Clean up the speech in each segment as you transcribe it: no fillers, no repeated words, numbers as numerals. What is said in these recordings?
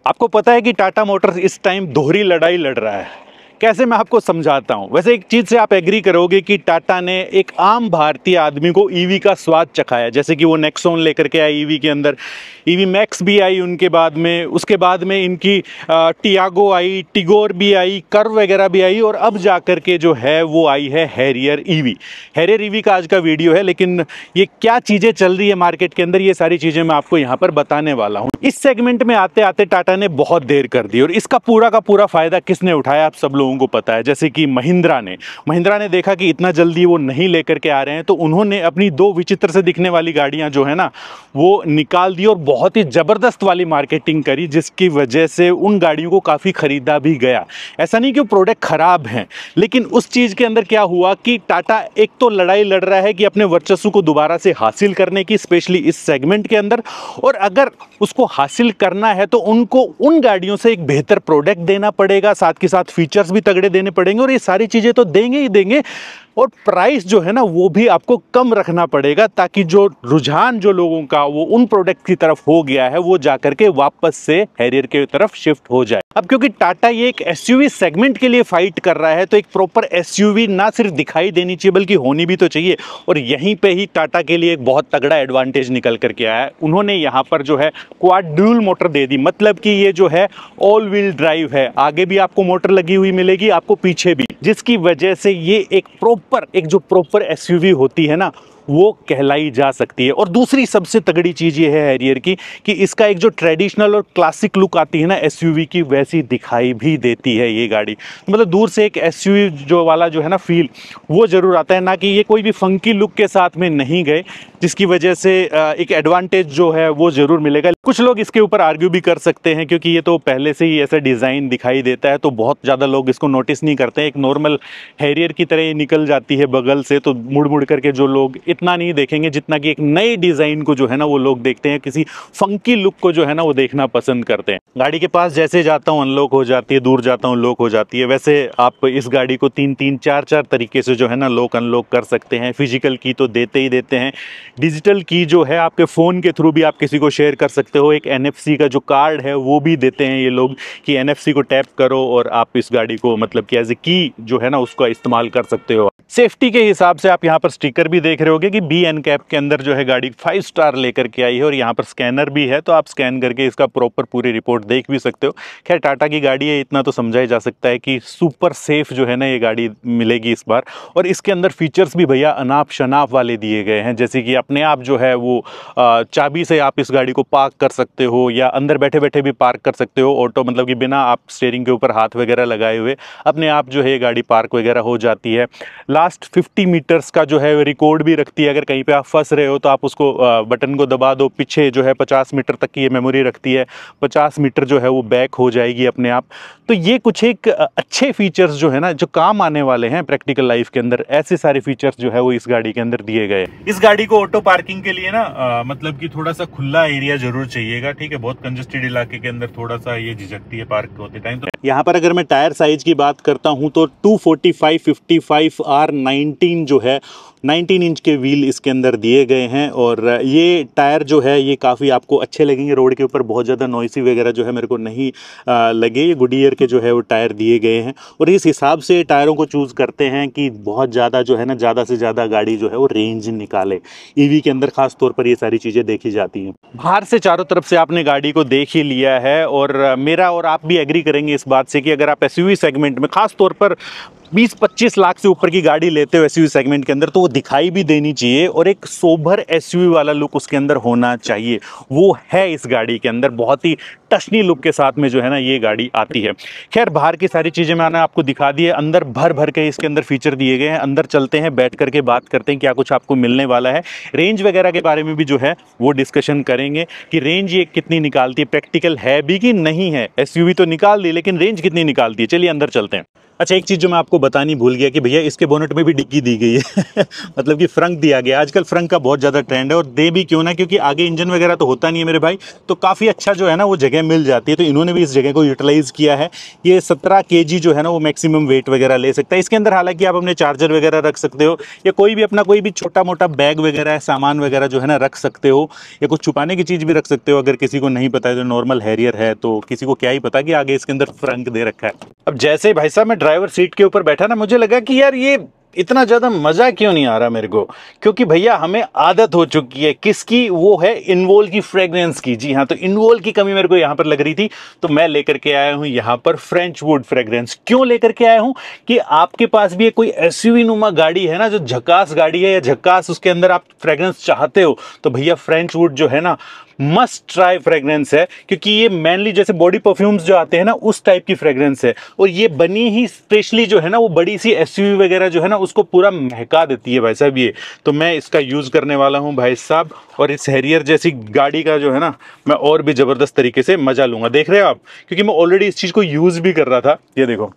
आपको पता है कि टाटा मोटर्स इस टाइम दोहरी लड़ाई लड़ रहा है। कैसे, मैं आपको समझाता हूं। वैसे एक चीज से आप एग्री करोगे कि टाटा ने एक आम भारतीय आदमी को ईवी का स्वाद चखाया, जैसे कि वो नेक्सॉन लेकर के आई ईवी के अंदर, ईवी मैक्स भी आई उनके बाद में, उसके बाद में इनकी टियागो आई, टिगोर भी आई, कर्व वगैरह भी आई, और अब जाकर के जो है वो आई है हैरियर ईवी। हैरियर ईवी का आज का वीडियो है, लेकिन ये क्या चीजें चल रही है मार्केट के अंदर, ये सारी चीजें मैं आपको यहाँ पर बताने वाला हूँ। इस सेगमेंट में आते आते टाटा ने बहुत देर कर दी, और इसका पूरा का पूरा फायदा किसने उठाया आप सब लोगों को पता है। जैसे कि महिंद्रा ने देखा कि इतना जल्दी वो नहीं लेकर के आ रहे हैं, तो उन्होंने अपनी दो विचित्र से दिखने वाली गाड़ियां जो है ना वो निकाल दी और बहुत ही जबरदस्त वाली मार्केटिंग करी, जिसकी वजह से उन गाड़ियों को काफी खरीदा भी गया। ऐसा नहीं कि वो प्रोडक्ट खराब हैं, लेकिन उस चीज के अंदर क्या हुआ कि टाटा एक तो लड़ाई लड़ रहा है कि अपने वर्चस्व को दोबारा से हासिल करने की, स्पेशली इस सेगमेंट के अंदर, और अगर उसको हासिल करना है तो उनको उन गाड़ियों से एक बेहतर प्रोडक्ट देना पड़ेगा, साथ के साथ फीचर्स भी तगड़े देने पड़ेंगे, और ये सारी चीजें तो देंगे ही देंगे, और प्राइस जो है ना वो भी आपको कम रखना पड़ेगा, ताकि जो रुझान जो लोगों का वो उन प्रोडक्ट की तरफ हो गया है वो जाकर के वापस से हैरियर के तरफ शिफ्ट हो जाए। अब क्योंकि टाटा ये एक एसयूवी सेगमेंट के लिए फाइट कर रहा है, तो एक प्रॉपर एसयूवी ना सिर्फ दिखाई देनी चाहिए बल्कि होनी भी तो चाहिए, और यहीं पे ही टाटा के लिए एक बहुत तगड़ा एडवांटेज निकल करके आया है। उन्होंने यहाँ पर जो है क्वाड ड्यूल मोटर दे दी, मतलब कि ये जो है ऑल व्हील ड्राइव है, आगे भी आपको मोटर लगी हुई मिलेगी, आपको पीछे भी, जिसकी वजह से ये एक प्रॉपर एसयूवी होती है ना वो कहलाई जा सकती है। और दूसरी सबसे तगड़ी चीज ये है हैरियर की कि इसका एक जो ट्रेडिशनल और क्लासिक लुक आती है ना एसयूवी की, वैसी दिखाई भी देती है ये गाड़ी। मतलब दूर से एक एसयूवी जो वाला जो है ना फील वो जरूर आता है, ना कि ये कोई भी फंकी लुक के साथ में नहीं गए, जिसकी वजह से एक एडवांटेज जो है वो जरूर मिलेगा। कुछ लोग इसके ऊपर आर्ग्यू भी कर सकते हैं, क्योंकि ये तो पहले से ही ऐसा डिजाइन दिखाई देता है, तो बहुत ज्यादा लोग इसको नोटिस नहीं करते हैं। एक नॉर्मल हैरियर की तरह निकल जाती है बगल से, तो मुड़ मुड़ करके जो लोग इतना नहीं देखेंगे जितना कि एक नए डिजाइन को जो है ना वो लोग देखते हैं, किसी फंकी लुक को जो है ना वो देखना पसंद करते हैं। गाड़ी के पास जैसे जाता हूँ अनलॉक हो जाती है, दूर जाता हूँ लॉक हो जाती है। वैसे आप इस गाड़ी को 3-4 तरीके से जो है ना लॉक अनलॉक कर सकते हैं। फिजिकल की तो देते ही देते हैं, डिजिटल की जो है आपके फोन के थ्रू भी आप किसी को शेयर कर सकते हो। एक NFC का जो कार्ड है वो भी देते हैं ये लोग कि NFC को टैप करो और आप इस गाड़ी को मतलब कि एज ए की जो है ना उसका इस्तेमाल कर सकते हो। सेफ्टी के हिसाब से आप यहाँ पर स्टिकर भी देख रहे होगे कि बी एनकैप के अंदर जो है गाड़ी 5 स्टार लेकर के आई है, और यहाँ पर स्कैनर भी है, तो आप स्कैन करके इसका प्रॉपर पूरी रिपोर्ट देख भी सकते हो। खैर टाटा की गाड़ी है, इतना तो समझा ही जा सकता है कि सुपर सेफ जो है ना ये गाड़ी मिलेगी इस बार। और इसके अंदर फीचर्स भी भैया अनाप शनाप वाले दिए गए हैं, जैसे कि अपने आप जो है वो चाबी से आप इस गाड़ी को पार्क कर सकते हो, या अंदर बैठे बैठे भी पार्क कर सकते हो ऑटो, मतलब कि बिना आप स्टीयरिंग के ऊपर हाथ वगैरह लगाए हुए अपने आप जो है ये गाड़ी पार्क वगैरह हो जाती है। लास्ट 50 मीटर्स का जो है रिकॉर्ड भी रखती है, अगर कहीं पे आप फंस रहे हो तो आप उसको बटन को दबा दो, पीछे जो है 50 मीटर तक की ये मेमोरी रखती है, 50 मीटर जो है वो बैक हो जाएगी अपने आप। तो ये कुछ एक अच्छे फीचर्स जो है ना जो काम आने वाले हैं प्रैक्टिकल लाइफ के अंदर, ऐसे सारे फीचर्स जो है वो इस गाड़ी के अंदर दिए गए। इस गाड़ी को ऑटो पार्किंग के लिए ना मतलब कि थोड़ा सा खुला एरिया जरूर चाहिएगा, ठीक है। बहुत कंजेस्टेड इलाके के अंदर थोड़ा सा ये झिझकती है पार्क होते टाइम। तो यहाँ पर अगर मैं टायर साइज की बात करता हूँ तो 245/55 R19 जो है 19 इंच के व्हील इसके अंदर दिए गए हैं, और ये टायर जो है ये काफ़ी आपको अच्छे लगेंगे रोड के ऊपर, बहुत ज़्यादा नॉइसी वगैरह जो है मेरे को नहीं लगे। ये गुडियर के जो है वो टायर दिए गए हैं, और इस हिसाब से टायरों को चूज़ करते हैं कि बहुत ज़्यादा जो है ना ज़्यादा से ज़्यादा गाड़ी जो है वो रेंज निकाले। ईवी के अंदर खास तौर पर ये सारी चीज़ें देखी जाती हैं। बाहर से चारों तरफ से आपने गाड़ी को देख ही लिया है, और मेरा और आप भी एग्री करेंगे इस बात से कि अगर आप एसयूवी सेगमेंट में खास तौर पर 20-25 लाख से ऊपर की गाड़ी लेते हो एसयूवी सेगमेंट के अंदर, तो वो दिखाई भी देनी चाहिए, और एक सोबर एसयूवी वाला लुक उसके अंदर होना चाहिए। वो है इस गाड़ी के अंदर, बहुत ही टशनी लुक के साथ में जो है ना ये गाड़ी आती है। खैर बाहर की सारी चीज़ें मैंने आपको दिखा दी है, अंदर भर भर के इसके अंदर फीचर दिए गए हैं। अंदर चलते हैं, बैठ करके बात करते हैं क्या कुछ आपको मिलने वाला है। रेंज वगैरह के बारे में भी जो है वो डिस्कशन करेंगे कि रेंज ये कितनी निकालती है, प्रैक्टिकल है भी कि नहीं है। एसयूवी तो निकाल दी, लेकिन रेंज कितनी निकालती है। चलिए अंदर चलते हैं। अच्छा, एक चीज़ जो मैं आपको बतानी भूल गया कि भैया इसके बोनेट में भी डिग्गी दी गई है मतलब कि फ्रंक दिया गया। आजकल फ्रंक का बहुत ज़्यादा ट्रेंड है, और दे भी क्यों ना, क्योंकि आगे इंजन वगैरह तो होता नहीं है मेरे भाई, तो काफ़ी अच्छा जो है ना वो जगह मिल जाती है। तो इन्होंने भी इस जगह को यूटिलाइज़ किया है। ये 17 kg जो है ना वो मैक्सिमम वेट वगैरह ले सकता है इसके अंदर। हालांकि आप अपने चार्जर वगैरह रख सकते हो, या कोई भी अपना कोई भी छोटा मोटा बैग वगैरह सामान वगैरह जो है ना रख सकते हो, या कुछ छुपाने की चीज़ भी रख सकते हो। अगर किसी को नहीं पता है, जो नॉर्मल हैरियर है, तो किसी को क्या ही पता कि आगे इसके अंदर फ्रंक दे रखा है। अब जैसे ही भाई साहब मैं ड्राइवर सीट के ऊपर बैठा ना, मुझे लगा कि यार ये इतना ज्यादा मजा क्यों नहीं आ रहा मेरे को, क्योंकि भैया हमें आदत हो चुकी है किसकी, वो है इनवोल की फ्रेग्रेंस की। जी हाँ, तो इनवोल की कमी मेरे को यहाँ पर लग रही थी, तो मैं लेकर के आया हूँ यहाँ पर फ्रेंच वुड फ्रेग्रेंस। क्यों लेकर के आया हूँ कि आपके पास भी एक कोई एसयूवी नुमा गाड़ी है ना, जो झकास गाड़ी है, या झकास उसके अंदर आप फ्रेग्रेंस चाहते हो, तो भैया फ्रेंच वुड जो है ना मस्ट ट्राई फ्रेग्रेंस है। क्योंकि ये मेनली जैसे बॉडी परफ्यूम्स जो आते हैं ना उस टाइप की फ्रेग्रेंस है, और ये बनी ही स्पेशली जो है ना वो बड़ी सी एसयूवी वगैरह जो है ना उसको पूरा महका देती है भाई साहब ये। तो मैं इसका यूज करने वाला हूं भाई साहब, और इस हैरियर जैसी गाड़ी का जो है ना मैं और भी जबरदस्त तरीके से मजा लूंगा। देख रहे हो आप, क्योंकि मैं ऑलरेडी इस चीज को यूज भी कर रहा था। ये देखो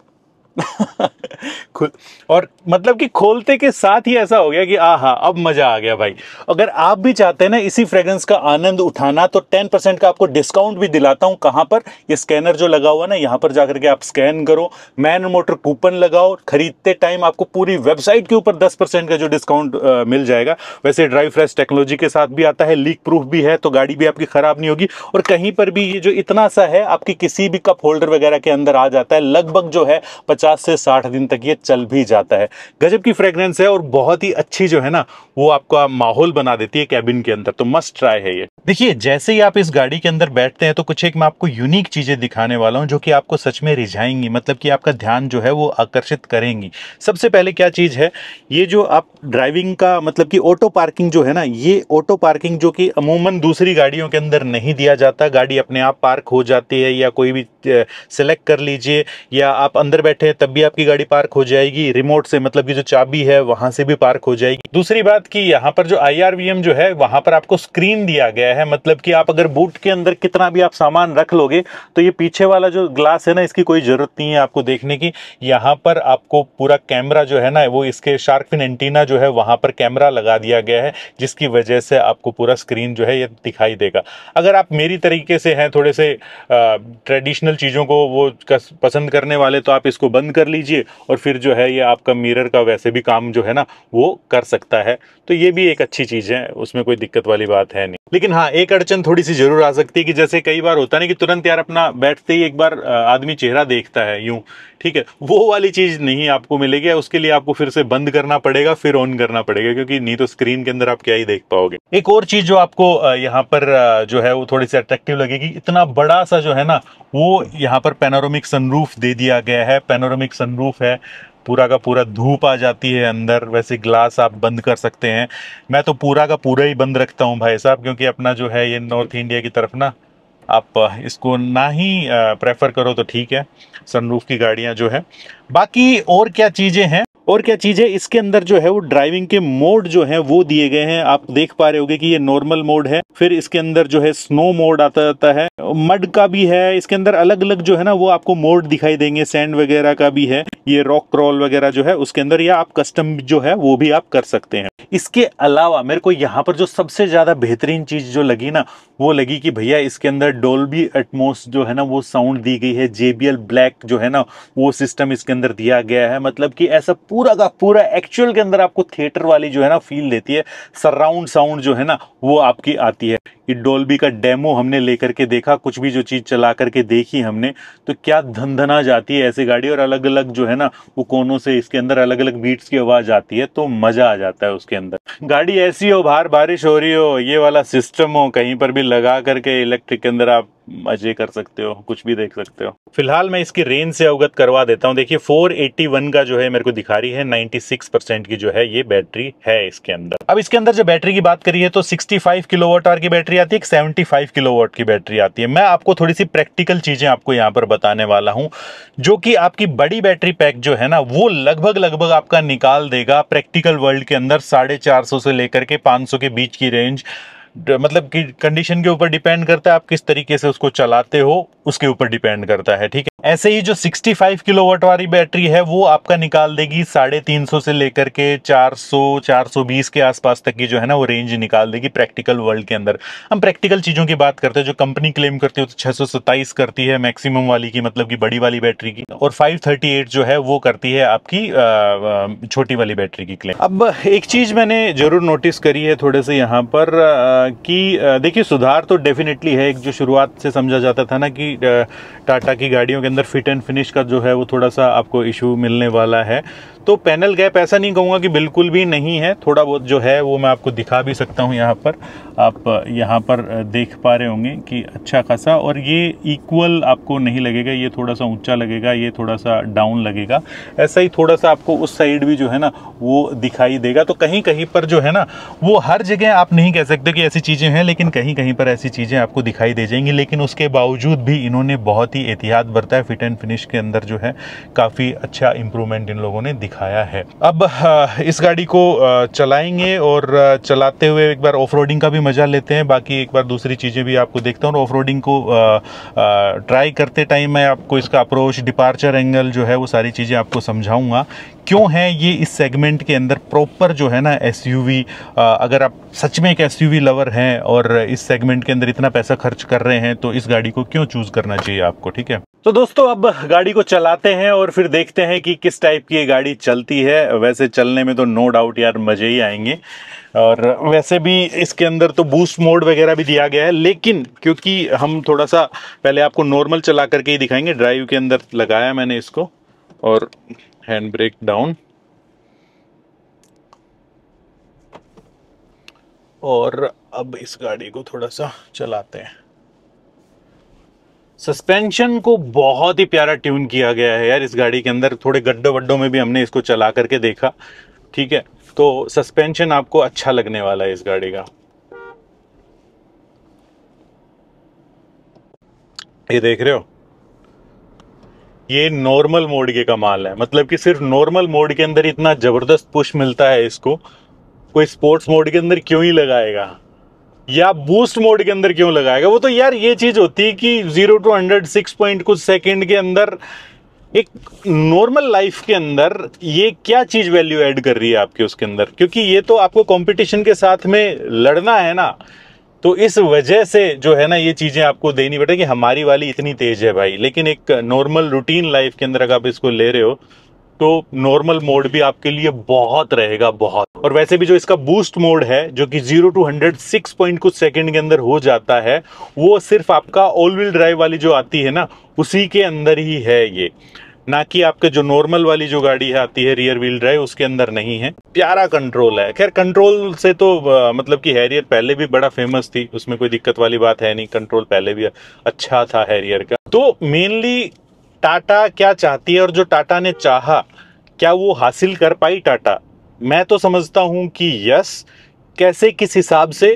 और मतलब कि खोलते के साथ ही ऐसा हो गया कि आहा अब मजा आ गया भाई। अगर आप भी चाहते हैं ना इसी फ्रेग्रेंस का आनंद उठाना, तो 10% का आपको डिस्काउंट भी दिलाता हूं। कहां पर? ये स्कैनर जो लगा हुआ ना, यहां पर जाकर के आप स्कैन करो, मैन मोटर कूपन लगाओ, खरीदते टाइम आपको पूरी वेबसाइट के ऊपर 10% का जो डिस्काउंट मिल जाएगा। वैसे ड्राई फ्रेश टेक्नोलॉजी के साथ भी आता है, लीक प्रूफ भी है, तो गाड़ी भी आपकी खराब नहीं होगी। और कहीं पर भी ये जो इतना सा है आपकी किसी भी कप होल्डर वगैरह के अंदर आ जाता है, लगभग जो है 50 से 60 दिन तक ये चल भी जाता है। गजब की फ्रेग्रेंस है, और बहुत ही अच्छी जो है ना वो आपका माहौल बना देती है कैबिन के अंदर। तो मस्ट ट्राई है ये। देखिए, जैसे ही आप इस गाड़ी के अंदर बैठते हैं तो कुछ एक मैं आपको यूनिक चीजें दिखाने वाला हूं, जो कि आपको सच में रिझाएंगी, मतलब कि आपका ध्यान जो है वो आकर्षित करेंगी। सबसे पहले क्या चीज है, ये जो आप ड्राइविंग का मतलब कि ऑटो पार्किंग जो है ना, ये ऑटो पार्किंग जो कि अमूमन दूसरी गाड़ियों के अंदर नहीं दिया जाता। गाड़ी अपने आप पार्क हो जाती है, या कोई भी सेलेक्ट कर लीजिए, या आप अंदर बैठे हैं तब भी आपकी गाड़ी पार्क हो जाएगी रिमोट से, मतलब कि जो चाबी है वहां से भी पार्क हो जाएगी। दूसरी बात कि यहाँ पर जो IRVM जो है वहां पर आपको स्क्रीन दिया गया है, मतलब कि आप अगर बूट के अंदर कितना भी आप सामान रख लोगे तो ये पीछे वाला जो ग्लास है ना, इसकी कोई जरूरत नहीं है आपको देखने की। यहाँ पर आपको पूरा कैमरा जो है ना वो इसके शार्क फिन एंटीना जो है वहां पर कैमरा लगा दिया गया है, जिसकी वजह से आपको पूरा स्क्रीन जो है ये दिखाई देगा। अगर आप मेरी तरीके से हैं, थोड़े से ट्रेडिशनल चीजों को वो पसंद करने वाले, तो आप इसको बंद कर लीजिए, और फिर जो है ये आपका मिरर का वैसे भी काम जो है ना वो कर सकता है। तो ये भी एक अच्छी चीज है, उसमें कोई दिक्कत वाली बात है नहीं। लेकिन हाँ, एक अड़चन थोड़ी सी जरूर आ सकती है कि जैसे कई बार होता नहीं कि तुरंत यार अपना बैठते ही एक बार आदमी चेहरा देखता है यूं, ठीक है, वो वाली चीज नहीं आपको मिलेगी। उसके लिए आपको फिर से बंद करना पड़ेगा, फिर ऑन करना पड़ेगा, क्योंकि नहीं तो स्क्रीन के अंदर आप क्या ही देख पाओगे। एक और चीज जो आपको यहाँ पर जो है वो थोड़ी सी अट्रैक्टिव लगेगी, इतना बड़ा सा जो है ना वो यहाँ पर पैनोरामिक सनरूफ दे दिया गया है। पैनोरामिक सनरूफ है, पूरा का पूरा धूप आ जाती है अंदर। वैसे ग्लास आप बंद कर सकते हैं, मैं तो पूरा का पूरा ही बंद रखता हूं भाई साहब, क्योंकि अपना जो है ये नॉर्थ इंडिया की तरफ ना आप इसको ना ही प्रेफर करो तो ठीक है, सनरूफ की गाड़ियां जो है। बाकी और क्या चीजें हैं, और क्या चीज है इसके अंदर जो है वो ड्राइविंग के मोड जो है वो दिए गए हैं। आप देख पा रहे होगे कि ये नॉर्मल मोड है, फिर इसके अंदर जो है स्नो मोड आता जाता है, मड का भी है इसके अंदर, अलग अलग जो है ना वो आपको मोड दिखाई देंगे। सैंड वगैरह का भी है, ये रॉक क्रॉल वगैरह जो है उसके अंदर, या आप कस्टम जो है वो भी आप कर सकते हैं। इसके अलावा मेरे को यहाँ पर जो सबसे ज्यादा बेहतरीन चीज जो लगी ना, वो लगी कि भैया इसके अंदर डोल्बी एटमॉस जो है ना वो साउंड दी गई है। JBL ब्लैक जो है ना वो सिस्टम इसके अंदर दिया गया है, मतलब कि ऐसा पूरा का पूरा एक्चुअल के अंदर आपको थिएटर वाली जो है ना फील देती है। सराउंड साउंड जो है ना वो आपकी आती है। ये डोल्बी का डेमो हमने लेकर के देखा, कुछ भी जो चीज चला करके देखी हमने, तो क्या धंधना जाती है ऐसी गाड़ी, और अलग अलग जो है ना वो कोनों से इसके अंदर अलग अलग बीट्स की आवाज आती है, तो मजा आ जाता है उसके अंदर। गाड़ी ऐसी हो, बाहर बारिश हो रही हो, ये वाला सिस्टम हो, कहीं पर भी लगा करके इलेक्ट्रिक के अंदर आप मजे कर सकते हो, कुछ भी देख सकते हो। फिलहाल मैं इसकी रेंज से अवगत करवा देता हूं। देखिए 481 का जो है मेरे को दिखा रही है, 96% की जो है ये बैटरी है इसके अंदर। अब इसके अंदर जो बैटरी की बात करिए तो 65 किलोवाट आवर की बैटरी आती है, 75 किलोवाट की बैटरी आती है। मैं आपको थोड़ी सी प्रैक्टिकल चीजें आपको यहाँ पर बताने वाला हूँ, जो कि आपकी बड़ी बैटरी पैक जो है ना वो लगभग आपका निकाल देगा प्रैक्टिकल वर्ल्ड के अंदर 450 से लेकर के 500 के बीच की रेंज। मतलब कि कंडीशन के ऊपर डिपेंड करता है, आप किस तरीके से उसको चलाते हो उसके ऊपर डिपेंड करता है, ठीक है। ऐसे ही जो 65 किलोवाट वाली बैटरी है वो आपका निकाल देगी 350 से लेकर के 400 420 के आसपास तक की जो है ना वो रेंज निकाल देगी प्रैक्टिकल वर्ल्ड के अंदर। हम प्रैक्टिकल चीज़ों की बात करते हैं, जो कंपनी क्लेम करती है तो 627 करती है मैक्सिमम वाली की, मतलब कि बड़ी वाली बैटरी की, और 538 जो है वो करती है आपकी छोटी वाली बैटरी की क्लेम। अब एक चीज़ मैंने जरूर नोटिस करी है थोड़े से यहाँ पर कि देखिए सुधार तो डेफिनेटली है। एक जो शुरुआत से समझा जाता था ना कि टाटा की गाड़ियों के अंदर फिट एंड फिनिश का जो है वो थोड़ा सा आपको इशू मिलने वाला है, तो पैनल गैप ऐसा नहीं कहूँगा कि बिल्कुल भी नहीं है, थोड़ा बहुत जो है वो मैं आपको दिखा भी सकता हूँ। यहाँ पर आप यहाँ पर देख पा रहे होंगे कि अच्छा खासा, और ये इक्वल आपको नहीं लगेगा, ये थोड़ा सा ऊंचा लगेगा, ये थोड़ा सा डाउन लगेगा, ऐसा ही थोड़ा सा आपको उस साइड भी जो है ना वो दिखाई देगा। तो कहीं कहीं पर जो है ना वो हर जगह आप नहीं कह सकते कि ऐसी चीज़ें हैं, लेकिन कहीं कहीं पर ऐसी चीज़ें आपको दिखाई दे जाएंगी। लेकिन उसके बावजूद भी इन्होंने बहुत ही एहतियात बरता है, फिट एंड फिनिश के अंदर जो है काफ़ी अच्छा इंप्रूवमेंट इन लोगों ने दिखाया है। अब इस गाड़ी को चलाएंगे और चलाते हुए एक बार ऑफ रोडिंग का भी मजा लेते हैं, बाकी एक बार दूसरी चीज़ें भी आपको देखता हूँ। ऑफ रोडिंग को ट्राई करते टाइम मैं आपको इसका अप्रोच, डिपार्चर एंगल जो है वो सारी चीज़ें आपको समझाऊंगा क्यों है ये इस सेगमेंट के अंदर प्रॉपर जो है ना एसयूवी। अगर आप सच में एक एसयूवी लवर हैं और इस सेगमेंट के अंदर इतना पैसा खर्च कर रहे हैं तो इस गाड़ी को क्यों चूज करना चाहिए आपको, ठीक है। तो दोस्तों अब गाड़ी को चलाते हैं और फिर देखते हैं कि किस टाइप की ये गाड़ी चलती है। वैसे चलने में तो नो डाउट यार मजे ही आएंगे, और वैसे भी इसके अंदर तो बूस्ट मोड वगैरह भी दिया गया है, लेकिन क्योंकि हम थोड़ा सा पहले आपको नॉर्मल चला करके ही दिखाएंगे। ड्राइव के अंदर लगाया मैंने इसको और हैंड ब्रेक डाउन, और अब इस गाड़ी को थोड़ा सा चलाते हैं। सस्पेंशन को बहुत ही प्यारा ट्यून किया गया है यार इस गाड़ी के अंदर। थोड़े गड्ढों वड्ढों में भी हमने इसको चला करके देखा, ठीक है, तो सस्पेंशन आपको अच्छा लगने वाला है इस गाड़ी का। ये देख रहे हो, ये नॉर्मल मोड के कमाल है, मतलब कि सिर्फ नॉर्मल मोड के अंदर इतना जबरदस्त पुश मिलता है इसको, कोई स्पोर्ट्स मोड के अंदर क्यों ही लगाएगा या बूस्ट मोड के अंदर क्यों लगाएगा। वो तो यार ये चीज होती है कि 0 to 100 6 पॉइंट कुछ सेकंड के अंदर एक नॉर्मल लाइफ के अंदर ये क्या चीज वैल्यू ऐड कर रही है आपके उसके अंदर, क्योंकि ये तो आपको कंपटीशन के साथ में लड़ना है ना। तो इस वजह से जो है ना ये चीजें आपको देनी पड़ेगी। हमारी वाली इतनी तेज है भाई, लेकिन एक नॉर्मल रूटीन लाइफ के अंदर अगर आप इसको ले रहे हो तो नॉर्मल मोड भी आपके लिए बहुत रहेगा, बहुत। और वैसे भी जो इसका बूस्ट मोड है जो कि 0 to 100 6 पॉइंट कुछ सेकंड के अंदर हो जाता है, वो सिर्फ आपका ऑल व्हील ड्राइव वाली जो आती है ना उसी के अंदर ही है ये, ना कि आपके जो नॉर्मल वाली जो गाड़ी है आती है रियर व्हील ड्राइव उसके अंदर नहीं है। प्यारा कंट्रोल है। खैर कंट्रोल से तो मतलब कि हैरियर पहले भी बड़ा फेमस थी, उसमें कोई दिक्कत वाली बात है नहीं, कंट्रोल पहले भी अच्छा था हैरियर का। तो मेनली टाटा क्या चाहती है और जो टाटा ने चाहा क्या वो हासिल कर पाई टाटा? मैं तो समझता हूं कि यस। कैसे, किस हिसाब से?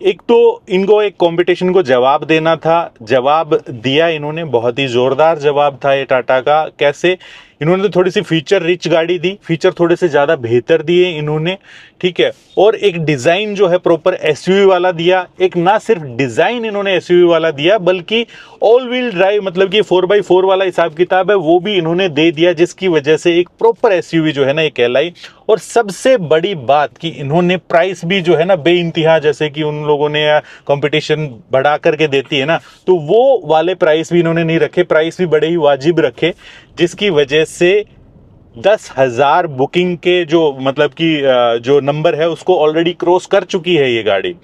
एक तो इनको एक कंपटीशन को जवाब देना था, जवाब दिया इन्होंने, बहुत ही जोरदार जवाब था ये टाटा का। कैसे? इन्होंने तो थोड़ी सी फीचर रिच गाड़ी दी, फीचर थोड़े से ज्यादा बेहतर दिए इन्होंने, ठीक है, और एक डिजाइन जो है प्रॉपर एसयूवी वाला दिया। एक ना सिर्फ डिजाइन इन्होंने एसयूवी वाला दिया बल्कि ऑल व्हील ड्राइव, मतलब कि 4x4 वाला हिसाब किताब है वो भी इन्होंने दे दिया, जिसकी वजह से एक प्रॉपर एसयूवी जो है ना ये कहलाई। और सबसे बड़ी बात कि इन्होंने प्राइस भी जो है ना बेइंतहा, जैसे कि उन लोगों ने कंपटीशन बढ़ा करके देती है ना, तो वो वाले प्राइस भी इन्होंने नहीं रखे, प्राइस भी बड़े ही वाजिब रखे, जिसकी वजह से 10,000 बुकिंग के जो मतलब कि जो नंबर है उसको ऑलरेडी क्रॉस कर चुकी है ये गाड़ी।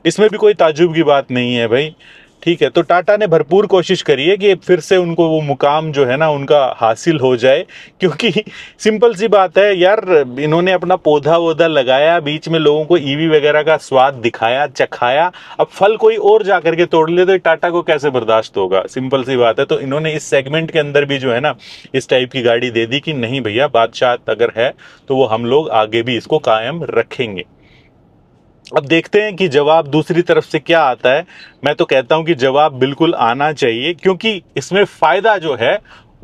इसमें भी कोई ताज्जुब की बात नहीं है भाई, ठीक है। तो टाटा ने भरपूर कोशिश करी है कि फिर से उनको वो मुकाम जो है ना उनका हासिल हो जाए, क्योंकि सिंपल सी बात है यार, इन्होंने अपना पौधा वोधा लगाया, बीच में लोगों को ईवी वगैरह का स्वाद दिखाया, चखाया, अब फल कोई और जा करके तोड़ ले तो टाटा को कैसे बर्दाश्त होगा? सिंपल सी बात है। तो इन्होंने इस सेगमेंट के अंदर भी जो है ना इस टाइप की गाड़ी दे दी कि नहीं भैया, बादशाह अगर है तो वो हम लोग आगे भी इसको कायम रखेंगे। अब देखते हैं कि जवाब दूसरी तरफ से क्या आता है। मैं तो कहता हूं कि जवाब बिल्कुल आना चाहिए, क्योंकि इसमें फायदा जो है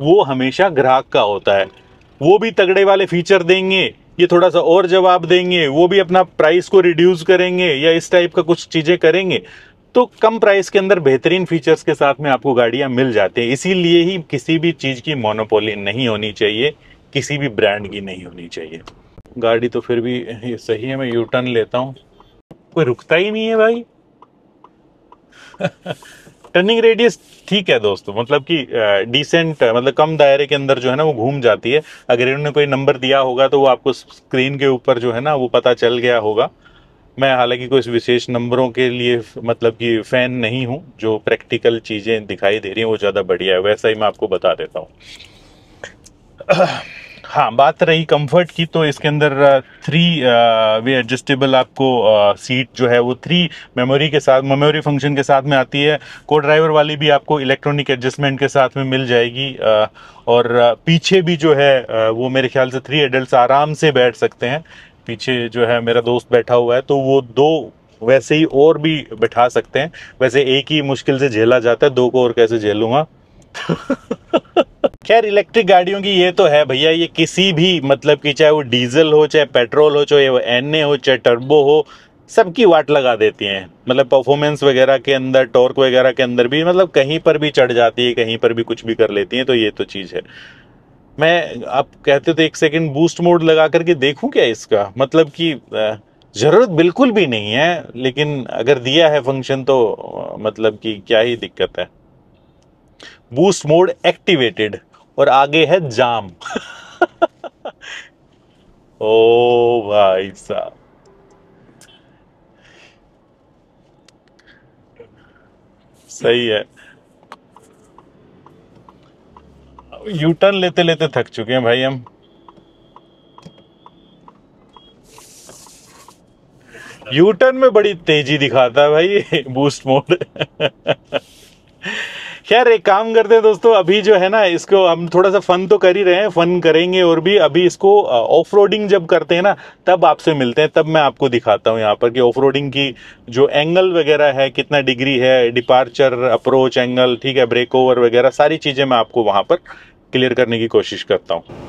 वो हमेशा ग्राहक का होता है। वो भी तगड़े वाले फीचर देंगे, ये थोड़ा सा और जवाब देंगे, वो भी अपना प्राइस को रिड्यूस करेंगे या इस टाइप का कुछ चीजें करेंगे, तो कम प्राइस के अंदर बेहतरीन फीचर्स के साथ में आपको गाड़ियां मिल जाती हैं। इसीलिए ही किसी भी चीज़ की मोनोपोली नहीं होनी चाहिए, किसी भी ब्रांड की नहीं होनी चाहिए। गाड़ी तो फिर भी ये सही है, मैं यू टर्न लेता हूँ, कोई रुकता ही नहीं है भाई। टर्निंग रेडियस ठीक है दोस्तों, मतलब कि डिसेंट, मतलब कम दायरे के अंदर जो है ना वो घूम जाती है। अगर इन्होंने कोई नंबर दिया होगा तो वो आपको स्क्रीन के ऊपर जो है ना वो पता चल गया होगा। मैं हालांकि कोई विशेष नंबरों के लिए मतलब कि फ़ैन नहीं हूँ, जो प्रैक्टिकल चीज़ें दिखाई दे रही हैं वो ज़्यादा बढ़िया है, वैसा ही मैं आपको बता देता हूँ। हाँ, बात रही कंफर्ट की, तो इसके अंदर 3 वे एडजस्टेबल आपको सीट जो है वो 3 मेमोरी फंक्शन के साथ में आती है। को ड्राइवर वाली भी आपको इलेक्ट्रॉनिक एडजस्टमेंट के साथ में मिल जाएगी। और पीछे भी जो है वो मेरे ख्याल से 3 एडल्ट्स आराम से बैठ सकते हैं। पीछे जो है मेरा दोस्त बैठा हुआ है, तो वो 2 वैसे ही और भी बैठा सकते हैं। वैसे एक ही मुश्किल से झेला जाता है, 2 को और कैसे झेलूंगा। खैर, इलेक्ट्रिक गाड़ियों की ये तो है भैया, ये किसी भी मतलब कि चाहे वो डीजल हो, चाहे पेट्रोल हो, चाहे वो एनए हो, चाहे टर्बो हो, सबकी वाट लगा देती हैं। मतलब परफॉर्मेंस वगैरह के अंदर, टॉर्क वगैरह के अंदर भी, मतलब कहीं पर भी चढ़ जाती है, कहीं पर भी कुछ भी कर लेती हैं। तो ये तो चीज़ है। मैं, आप कहते तो 1 सेकंड बूस्ट मोड लगा करके देखूं क्या इसका, मतलब कि ज़रूरत बिल्कुल भी नहीं है, लेकिन अगर दिया है फंक्शन तो मतलब कि क्या ही दिक्कत है। बूस्ट मोड एक्टिवेटेड और आगे है जाम। ओ भाई साहब, सही है। यू टर्न लेते लेते थक चुके हैं भाई हम। यू टर्न में बड़ी तेजी दिखाता है भाई ये बूस्ट मोड। खैर, एक काम करते हैं दोस्तों, अभी जो है ना इसको हम थोड़ा सा फन तो कर ही रहे हैं, फन करेंगे और भी। अभी इसको ऑफ रोडिंग जब करते हैं ना तब आपसे मिलते हैं, तब मैं आपको दिखाता हूँ यहाँ पर कि ऑफ रोडिंग की जो एंगल वगैरह है, कितना डिग्री है, डिपार्चर, अप्रोच एंगल, ठीक है, ब्रेक ओवर वगैरह, सारी चीज़ें मैं आपको वहाँ पर क्लियर करने की कोशिश करता हूँ।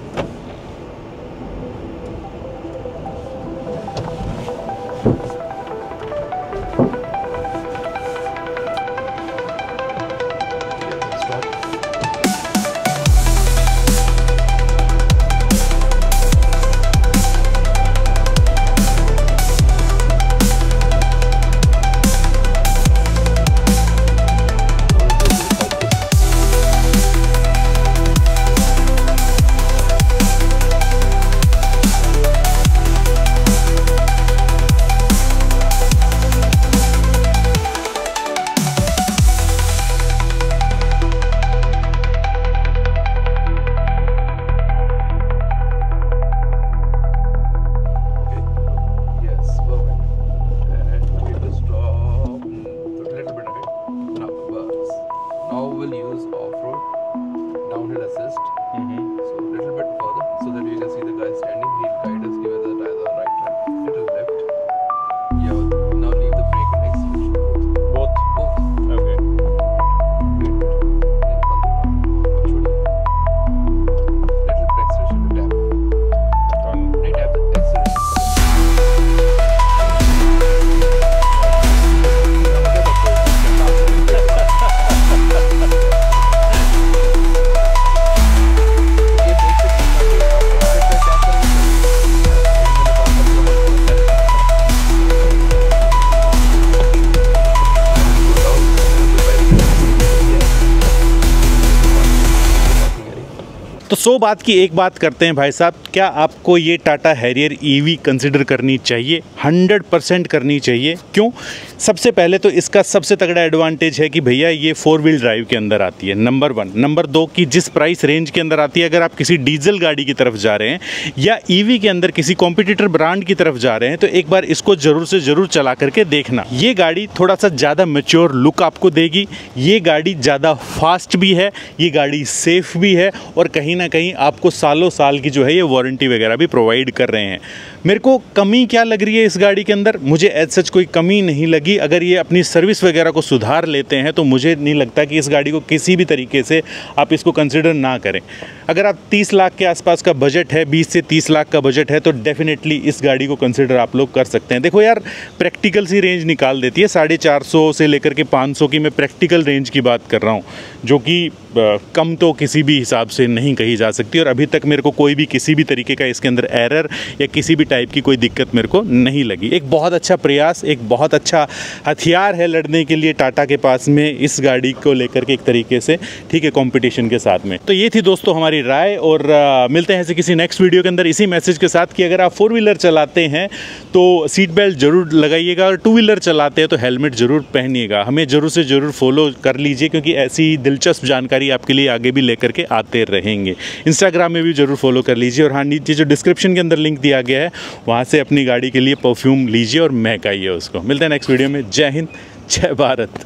तो 100 बात की एक बात करते हैं भाई साहब, क्या आपको ये टाटा हैरियर ईवी कंसिडर करनी चाहिए? 100% करनी चाहिए। क्यों? सबसे पहले तो इसका सबसे तगड़ा एडवांटेज है कि भैया ये 4 व्हील ड्राइव के अंदर आती है, नंबर 1। नंबर 2 कि जिस प्राइस रेंज के अंदर आती है, अगर आप किसी डीजल गाड़ी की तरफ जा रहे हैं या ईवी के अंदर किसी कॉम्पिटिटर ब्रांड की तरफ जा रहे हैं, तो एक बार इसको ज़रूर से ज़रूर चला करके देखना। ये गाड़ी थोड़ा सा ज़्यादा मैच्योर लुक आपको देगी, ये गाड़ी ज़्यादा फास्ट भी है, ये गाड़ी सेफ भी है, और कहीं ना कहीं आपको सालों साल की जो है ये वारंटी वगैरह भी प्रोवाइड कर रहे हैं। मेरे को कमी क्या लग रही है इस गाड़ी के अंदर, मुझे एज सच कोई कमी नहीं लगी। अगर ये अपनी सर्विस वगैरह को सुधार लेते हैं तो मुझे नहीं लगता कि इस गाड़ी को किसी भी तरीके से आप इसको कंसिडर ना करें। अगर आप 30 लाख के आसपास का बजट है, 20 से 30 लाख का बजट है, तो डेफिनेटली इस गाड़ी को कंसिडर आप लोग कर सकते हैं। देखो यार, प्रैक्टिकल सी रेंज निकाल देती है, 450 से लेकर के 500 की मैं प्रैक्टिकल रेंज की बात कर रहा हूँ, जो कि कम तो किसी भी हिसाब से नहीं कही जा सकती। और अभी तक मेरे को कोई भी किसी भी तरीके का इसके अंदर एरर या किसी भी टाइप की कोई दिक्कत मेरे को नहीं लगी। एक बहुत अच्छा प्रयास, एक बहुत अच्छा हथियार है लड़ने के लिए टाटा के पास में इस गाड़ी को लेकर के एक तरीके से, ठीक है, कंपटीशन के साथ में। तो ये थी दोस्तों हमारी राय, और मिलते हैं ऐसे किसी नेक्स्ट वीडियो के अंदर इसी मैसेज के साथ कि अगर आप 4 व्हीलर चलाते हैं तो सीट बेल्ट जरूर लगाइएगा, और 2 व्हीलर चलाते हैं तो हेलमेट जरूर पहनिएगा। हमें जरूर से जरूर फॉलो कर लीजिए, क्योंकि ऐसी दिलचस्प जानकारी आपके लिए आगे भी लेकर के आते रहेंगे। इंस्टाग्राम में भी जरूर फॉलो कर लीजिए, और हाँ, नीचे जो डिस्क्रिप्शन के अंदर लिंक दिया गया है वहाँ से अपनी गाड़ी के लिए परफ्यूम लीजिए और महकाइए उसको। मिलते हैं नेक्स्ट वीडियो में। जय हिंद, जय भारत।